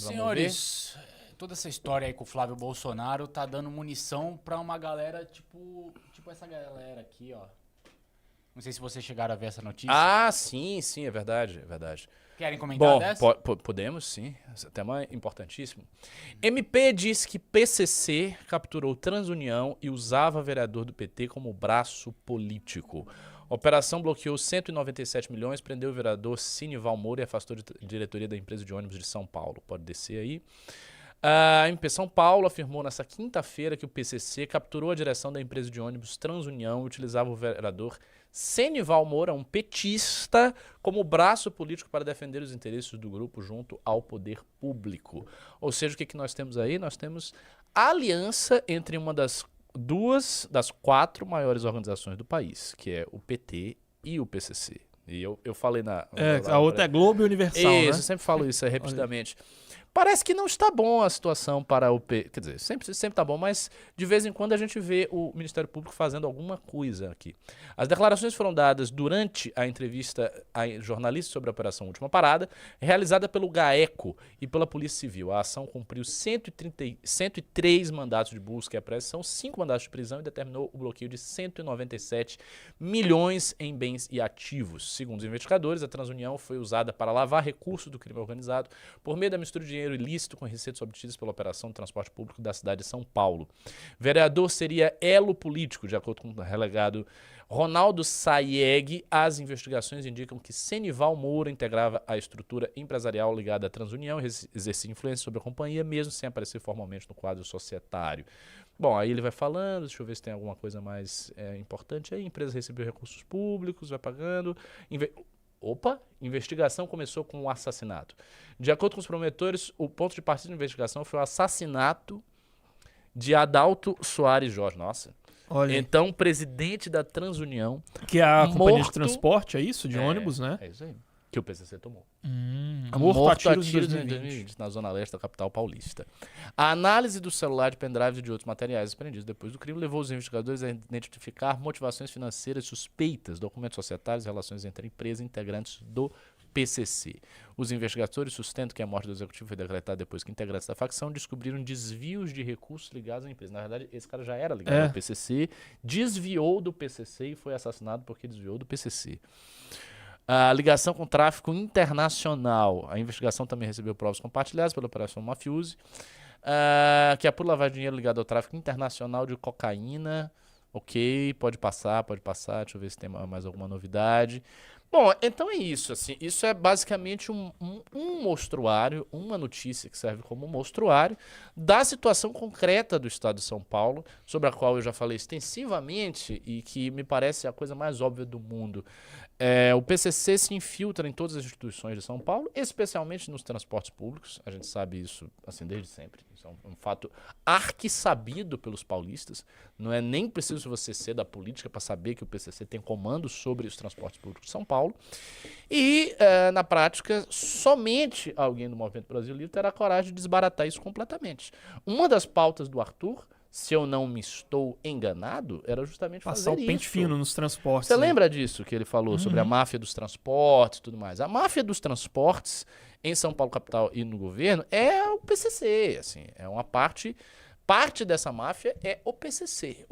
Senhores, toda essa história aí com o Flávio Bolsonaro tá dando munição pra uma galera tipo essa galera aqui, ó. Não sei se vocês chegaram a ver essa notícia. Ah, sim, é verdade, é verdade. Querem comentar Bom, dessa? podemos sim, esse tema é importantíssimo. MP diz que PCC capturou Transunião e usava vereador do PT como braço político. A operação bloqueou 197 milhões, prendeu o vereador Sinival Moura e afastou de diretoria da empresa de ônibus de São Paulo. Pode descer aí. A MP São Paulo afirmou nesta quinta-feira que o PCC capturou a direção da empresa de ônibus Transunião e utilizava o vereador Senival Moura, um petista, como braço político para defender os interesses do grupo junto ao poder público. Ou seja, o que nós temos aí? Nós temos a aliança entre uma das quatro maiores organizações do país, que é o PT e o PCC. E eu falei na... a outra é Globo e Universal, né? Eu sempre falo isso repetidamente. Parece que não está bom a situação para o PT. Quer dizer, sempre está bom, mas de vez em quando a gente vê o Ministério Público fazendo alguma coisa aqui. As declarações foram dadas durante a entrevista a jornalistas sobre a Operação Última Parada, realizada pelo GAECO e pela Polícia Civil. A ação cumpriu 103 mandatos de busca e apreensão, 5 mandatos de prisão e determinou o bloqueio de 197 milhões em bens e ativos. Segundo os investigadores, a Transunião foi usada para lavar recursos do crime organizado por meio da mistura de dinheiro ilícito com receitas obtidas pela operação de transporte público da cidade de São Paulo. Vereador seria elo político, de acordo com o relegado Ronaldo Sayeg. As investigações indicam que Senival Moura integrava a estrutura empresarial ligada à Transunião e exercia influência sobre a companhia, mesmo sem aparecer formalmente no quadro societário. Bom, aí ele vai falando, deixa eu ver se tem alguma coisa mais importante aí. A empresa recebeu recursos públicos, vai pagando... investigação começou com um assassinato. De acordo com os promotores, o ponto de partida da investigação foi o assassinato de Adalto Soares Jorge. Nossa. Olha. Então, presidente da Transunião. Que é a companhia de transporte, é isso? De ônibus, né? É isso aí. Que o PCC tomou. Morto a tiros em 2020 na zona leste da capital paulista. A análise do celular de pendrives e de outros materiais apreendidos depois do crime levou os investigadores a identificar motivações financeiras suspeitas, documentos societários e relações entre empresas e integrantes do PCC. Os investigadores sustentam que a morte do executivo foi decretada depois que integrantes da facção descobriram desvios de recursos ligados à empresa. Na verdade, esse cara já era ligado ao PCC, desviou do PCC e foi assassinado porque desviou do PCC. A ligação com tráfico internacional. A investigação também recebeu provas compartilhadas pela Operação Mafiosi, que apura lavagem de dinheiro ligado ao tráfico internacional de cocaína. Ok, pode passar. Deixa eu ver se tem mais alguma novidade. Bom, então é isso. Assim, isso é basicamente um mostruário, uma notícia que serve como mostruário da situação concreta do Estado de São Paulo, sobre a qual eu já falei extensivamente e que me parece a coisa mais óbvia do mundo. O PCC se infiltra em todas as instituições de São Paulo, especialmente nos transportes públicos. A gente sabe isso assim desde sempre. Isso é um fato arquisabido pelos paulistas. Não é nem preciso você ser da política para saber que o PCC tem comando sobre os transportes públicos de São Paulo. E, na prática, somente alguém do Movimento Brasil Livre terá coragem de desbaratar isso completamente. Uma das pautas do Arthur, se eu não me estou enganado, era justamente passar fazer o pente isso. fino nos transportes. Você lembra disso que ele falou sobre a máfia dos transportes e tudo mais? A máfia dos transportes em São Paulo capital e no governo é o PCC, assim, é uma parte dessa máfia é o PCC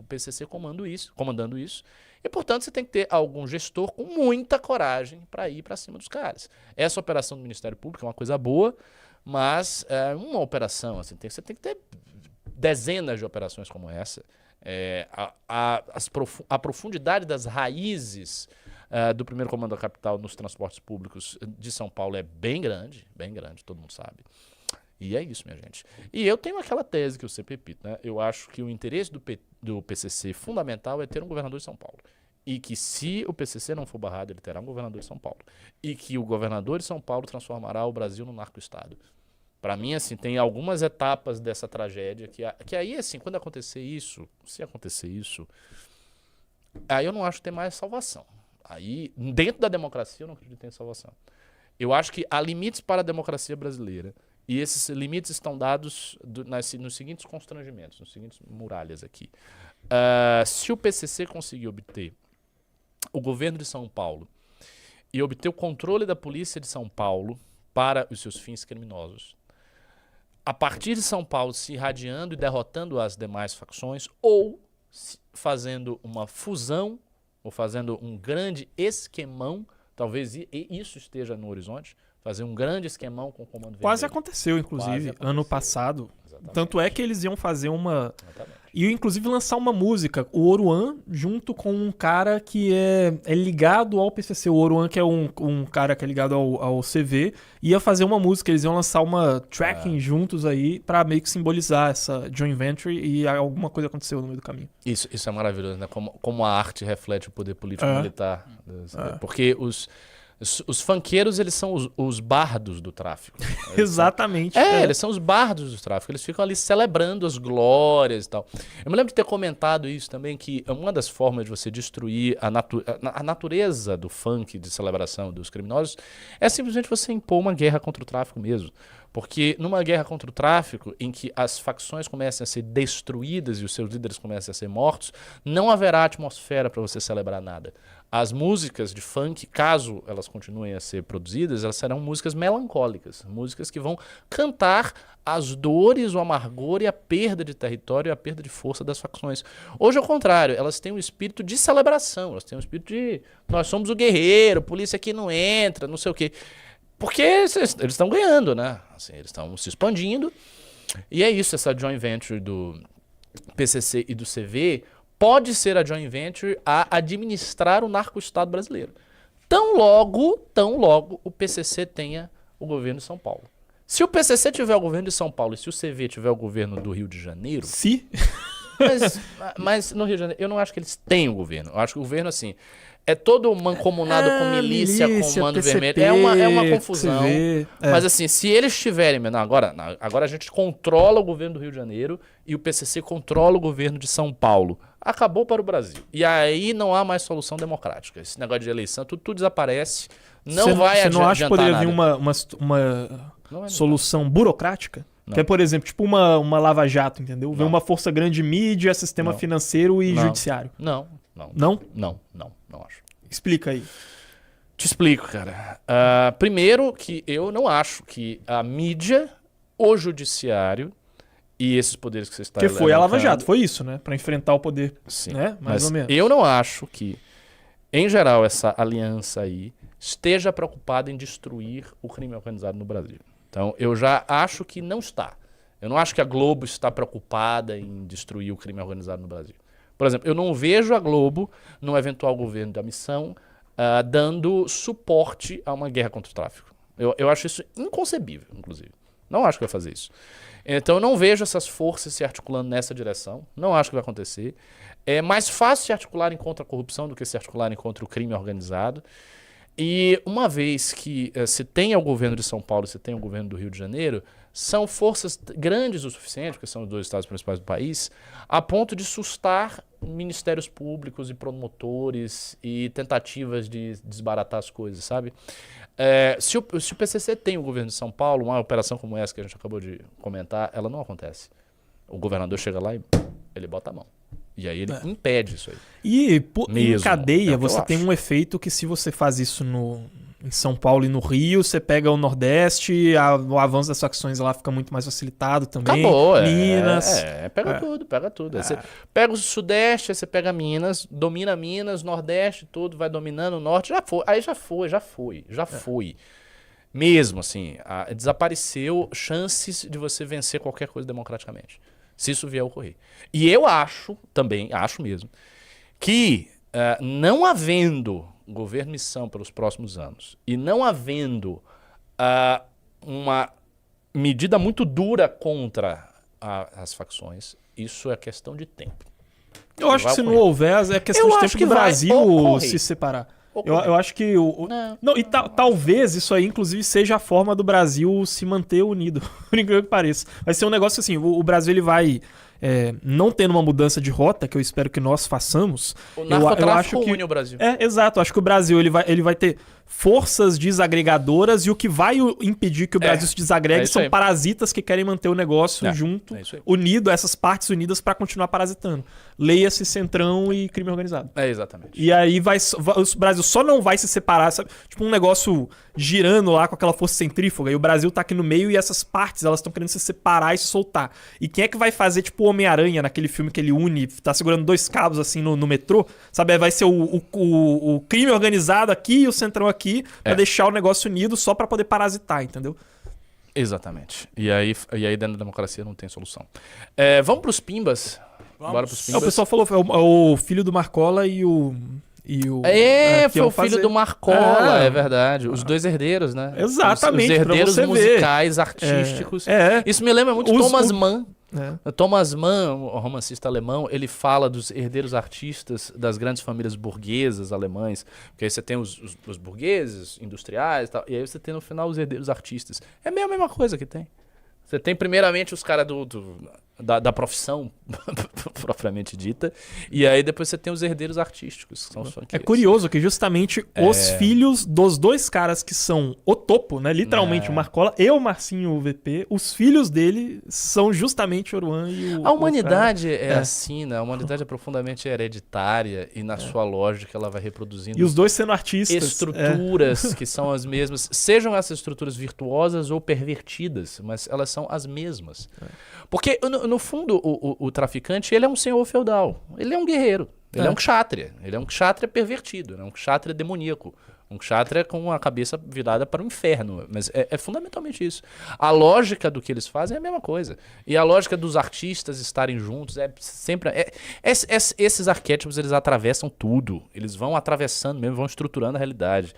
comandando isso, e portanto você tem que ter algum gestor com muita coragem para ir para cima dos caras. Essa operação do Ministério Público é uma coisa boa, mas é uma operação, assim, você tem que ter dezenas de operações como essa. A profundidade das raízes do primeiro comando da capital nos transportes públicos de São Paulo é bem grande, todo mundo sabe. E é isso, minha gente. E eu tenho aquela tese que eu sempre repito, né? Eu acho que o interesse do PCC fundamental é ter um governador de São Paulo. E que se o PCC não for barrado, ele terá um governador de São Paulo. E que o governador de São Paulo transformará o Brasil num narco-estado. Para mim, assim, tem algumas etapas dessa tragédia que aí, assim, quando acontecer isso, se acontecer isso, aí eu não acho que tem mais salvação. Aí, dentro da democracia, eu não acredito que tem salvação. Eu acho que há limites para a democracia brasileira. E esses limites estão dados nos seguintes constrangimentos, nos seguintes muralhas aqui. Se o PCC conseguir obter o governo de São Paulo e obter o controle da polícia de São Paulo para os seus fins criminosos, a partir de São Paulo se irradiando e derrotando as demais facções, ou fazendo uma fusão, ou fazendo um grande esquemão, talvez isso esteja no horizonte, fazer um grande esquemão com o Comando Vermelho. Quase aconteceu, inclusive, ano passado. Exatamente. Tanto é que eles iam fazer uma... Exatamente. E inclusive lançar uma música, o Oruan, junto com um cara que é ligado ao PCC. O Oruan, que é um cara que é ligado ao CV, ia fazer uma música, eles iam lançar uma tracking juntos aí pra meio que simbolizar essa joint venture, e alguma coisa aconteceu no meio do caminho. Isso é maravilhoso, né? Como a arte reflete o poder político militar. Porque os funkeiros, eles são os bardos do tráfico. Exatamente. Eles são os bardos do tráfico. Eles ficam ali celebrando as glórias e tal. Eu me lembro de ter comentado isso também, que uma das formas de você destruir a natureza do funk de celebração dos criminosos é simplesmente você impor uma guerra contra o tráfico mesmo. Porque numa guerra contra o tráfico, em que as facções comecem a ser destruídas e os seus líderes comecem a ser mortos, não haverá atmosfera para você celebrar nada. As músicas de funk, caso elas continuem a ser produzidas, elas serão músicas melancólicas, músicas que vão cantar as dores, o amargor e a perda de território e a perda de força das facções. Hoje, ao contrário, elas têm um espírito de celebração, elas têm um espírito de nós somos o guerreiro, polícia aqui não entra, não sei o quê. Porque eles estão ganhando, né? Assim, eles estão se expandindo. E é isso, essa joint venture do PCC e do CV pode ser a joint venture a administrar o narco-estado brasileiro. Tão logo o PCC tenha o governo de São Paulo. Se o PCC tiver o governo de São Paulo e se o CV tiver o governo do Rio de Janeiro... Mas no Rio de Janeiro, eu não acho que eles tenham o governo. Eu acho que o governo, assim... É todo mancomunado com milícia, Comando Vermelho. É uma confusão. Mas assim, se eles tiverem... Agora a gente controla o governo do Rio de Janeiro e o PCC controla o governo de São Paulo. Acabou para o Brasil. E aí não há mais solução democrática. Esse negócio de eleição, tudo desaparece. Não vai adiantar nada. Você não acha que poderia vir uma solução burocrática? Não. Que é, por exemplo, tipo uma lava-jato, entendeu? Vem uma força grande de mídia, sistema financeiro e judiciário. Não acho. Explica aí. Te explico, cara. Primeiro que eu não acho que a mídia, o judiciário e esses poderes que você está... Que foi a Lava Jato, foi isso, né? Para enfrentar o poder, sim, né? Mais ou menos. Eu não acho que, em geral, essa aliança aí esteja preocupada em destruir o crime organizado no Brasil. Então, eu já acho que não está. Eu não acho que a Globo está preocupada em destruir o crime organizado no Brasil. Por exemplo, eu não vejo a Globo, no eventual governo da missão, dando suporte a uma guerra contra o tráfico. Eu acho isso inconcebível, inclusive. Não acho que vai fazer isso. Então, eu não vejo essas forças se articulando nessa direção. Não acho que vai acontecer. É mais fácil se articularem contra a corrupção do que se articularem contra o crime organizado. E uma vez que se tem o governo de São Paulo e se tem o governo do Rio de Janeiro, são forças grandes o suficiente, que são os dois estados principais do país, a ponto de sustar ministérios públicos e promotores e tentativas de desbaratar as coisas, sabe? Se o PCC tem o governo de São Paulo, uma operação como essa que a gente acabou de comentar, ela não acontece. O governador chega lá e ele bota a mão. E aí ele impede isso aí. E em cadeia você tem um efeito que se você faz isso em São Paulo e no Rio, você pega o Nordeste, o avanço das facções lá fica muito mais facilitado também. Acabou, Minas. Pega tudo. Você pega o Sudeste, aí você pega Minas, domina Minas, Nordeste, tudo, vai dominando o Norte, já foi. Mesmo assim, desapareceu chances de você vencer qualquer coisa democraticamente. Se isso vier a ocorrer. E eu acho mesmo, que não havendo governo missão pelos próximos anos e não havendo uma medida muito dura contra as facções, isso é questão de tempo. Eu acho que se não houver, é questão de tempo do Brasil se separar. Eu acho que... talvez isso aí, inclusive, seja a forma do Brasil se manter unido, por incrível que pareça. Vai ser um negócio assim, o Brasil ele vai... não tendo uma mudança de rota, que eu espero que nós façamos... O narcotráfico une o Brasil. Exato. Acho que o Brasil ele vai ter forças desagregadoras e o que vai impedir que o Brasil se desagregue são parasitas que querem manter o negócio junto, unido, essas partes unidas para continuar parasitando. Leia-se Centrão e crime organizado. Exatamente. E aí o Brasil só não vai se separar, sabe? Tipo um negócio girando lá com aquela força centrífuga, e o Brasil tá aqui no meio e essas partes, elas estão querendo se separar e se soltar. E quem é que vai fazer, tipo, o Homem-Aranha naquele filme que ele une, tá segurando 2 cabos, assim, no metrô? Sabe, vai ser o crime organizado aqui e o centrão aqui, pra deixar o negócio unido só pra poder parasitar, entendeu? Exatamente. E aí dentro da democracia não tem solução. Vamos pros pimbas? Bora pros pimbas. O pessoal falou, é o filho do Marcola e o... foi o filho do Marcola, é verdade. Os 2 herdeiros, né? Exatamente. Os herdeiros musicais, artísticos. Isso me lembra muito de Thomas Mann. Thomas Mann, o romancista alemão, ele fala dos herdeiros artistas das grandes famílias burguesas alemães. Porque aí você tem os burgueses, industriais e tal. E aí você tem no final os herdeiros artistas. É a mesma coisa que tem. Você tem primeiramente os caras da profissão propriamente dita, e aí depois você tem os herdeiros artísticos, que são os funkeiros. É curioso que justamente os filhos dos 2 caras que são o topo, né, literalmente o Marcola e o Marcinho VP, os filhos dele são justamente o Oruan e o... A humanidade assim, né? A humanidade é profundamente hereditária e na sua lógica ela vai reproduzindo... E os 2 sendo artistas. Estruturas que são as mesmas, sejam essas estruturas virtuosas ou pervertidas, mas elas são as mesmas. Porque, no fundo, o traficante, ele é um senhor feudal. Ele é um guerreiro. Ele é um kshatriya. Ele é um kshatriya pervertido. Ele é um kshatriya demoníaco. Um kshatriya com a cabeça virada para o inferno. Mas é fundamentalmente isso. A lógica do que eles fazem é a mesma coisa. E a lógica dos artistas estarem juntos é sempre... esses arquétipos, eles atravessam tudo. Eles vão atravessando mesmo, vão estruturando a realidade.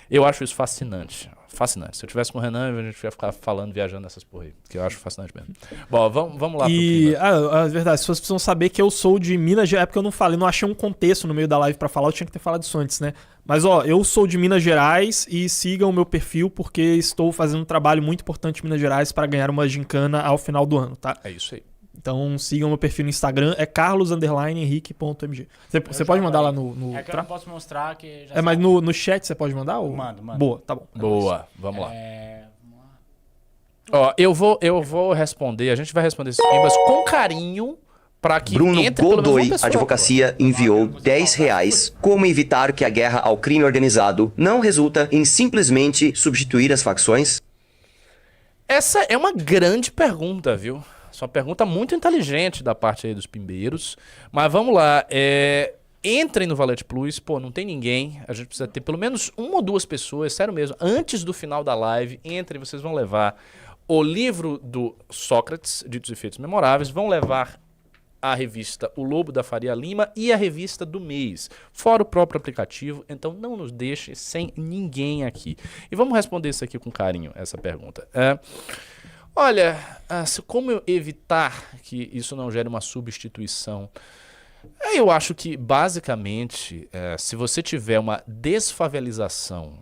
Eu acho isso fascinante. Fascinante. Se eu tivesse com o Renan, a gente ia ficar falando, viajando nessas porra aí. Que eu acho fascinante mesmo. Bom, vamos lá pro clima. É verdade, as pessoas precisam saber que eu sou de Minas Gerais. É porque eu não falei, não achei um contexto no meio da live pra falar, eu tinha que ter falado isso antes, né? Mas, eu sou de Minas Gerais e sigam o meu perfil porque estou fazendo um trabalho muito importante em Minas Gerais para ganhar uma gincana ao final do ano, tá? É isso aí. Então sigam meu perfil no Instagram, é carlos_henrique.mg. Você pode mandar lá no... É que eu não posso mostrar que já mas no chat você pode mandar? Ou... Mando. Boa, tá bom. Boa, vamos lá. Eu vou responder, a gente vai responder esses pimbas com carinho para que Bruno entre Godoy, Advocacia, enviou R$10. Como evitar que a guerra ao crime organizado não resulta em simplesmente substituir as facções? Essa é uma grande pergunta, viu? Essa é uma pergunta muito inteligente da parte aí dos pimbeiros. Mas vamos lá. Entrem no Valete Plus. Pô, não tem ninguém. A gente precisa ter pelo menos 1 ou 2 pessoas, sério mesmo. Antes do final da live, entrem. Vocês vão levar o livro do Sócrates, Ditos e Feitos Memoráveis. Vão levar a revista O Lobo da Faria Lima e a revista do mês. Fora o próprio aplicativo. Então não nos deixe sem ninguém aqui. E vamos responder isso aqui com carinho, essa pergunta. Olha, como evitar que isso não gere uma substituição? Eu acho que, basicamente, se você tiver uma desfavelização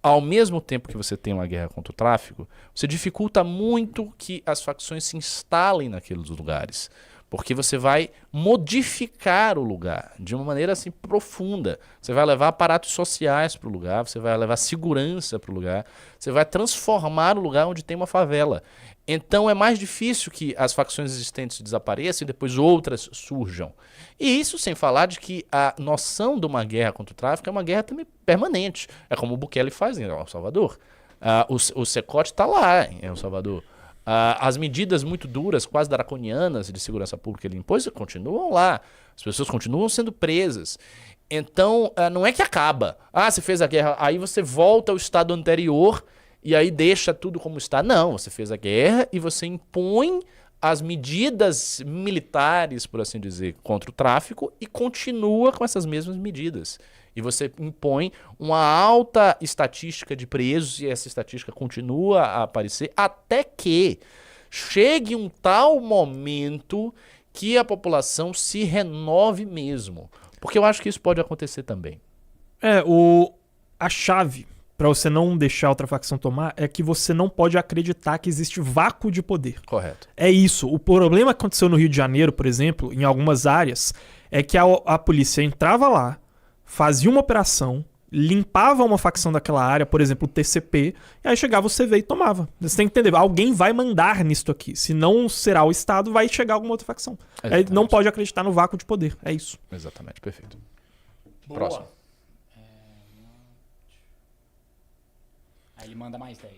ao mesmo tempo que você tem uma guerra contra o tráfico, você dificulta muito que as facções se instalem naqueles lugares. Porque você vai modificar o lugar de uma maneira assim profunda. Você vai levar aparatos sociais para o lugar, você vai levar segurança para o lugar, você vai transformar o lugar onde tem uma favela. Então é mais difícil que as facções existentes desapareçam e depois outras surjam. E isso sem falar de que a noção de uma guerra contra o tráfico é uma guerra também permanente. É como o Bukele faz em El Salvador. O Secote está lá em El Salvador. As medidas muito duras, quase draconianas de segurança pública que ele impôs continuam lá. As pessoas continuam sendo presas. Então, não é que acaba. Você fez a guerra, aí você volta ao estado anterior e aí deixa tudo como está. Não, você fez a guerra e você impõe as medidas militares, por assim dizer, contra o tráfico e continua com essas mesmas medidas. E você impõe uma alta estatística de presos e essa estatística continua a aparecer até que chegue um tal momento que a população se renove mesmo. Porque eu acho que isso pode acontecer também. A chave para você não deixar outra facção tomar é que você não pode acreditar que existe vácuo de poder. Correto. É isso. O problema que aconteceu no Rio de Janeiro, por exemplo, em algumas áreas, é que a polícia entrava lá, fazia uma operação, limpava uma facção daquela área, por exemplo, o TCP, e aí chegava o CV e tomava. Você tem que entender, alguém vai mandar nisto aqui. Se não será o Estado, vai chegar alguma outra facção. Aí não pode acreditar no vácuo de poder. É isso. Exatamente, perfeito. Boa. Próximo. Aí ele manda mais 10.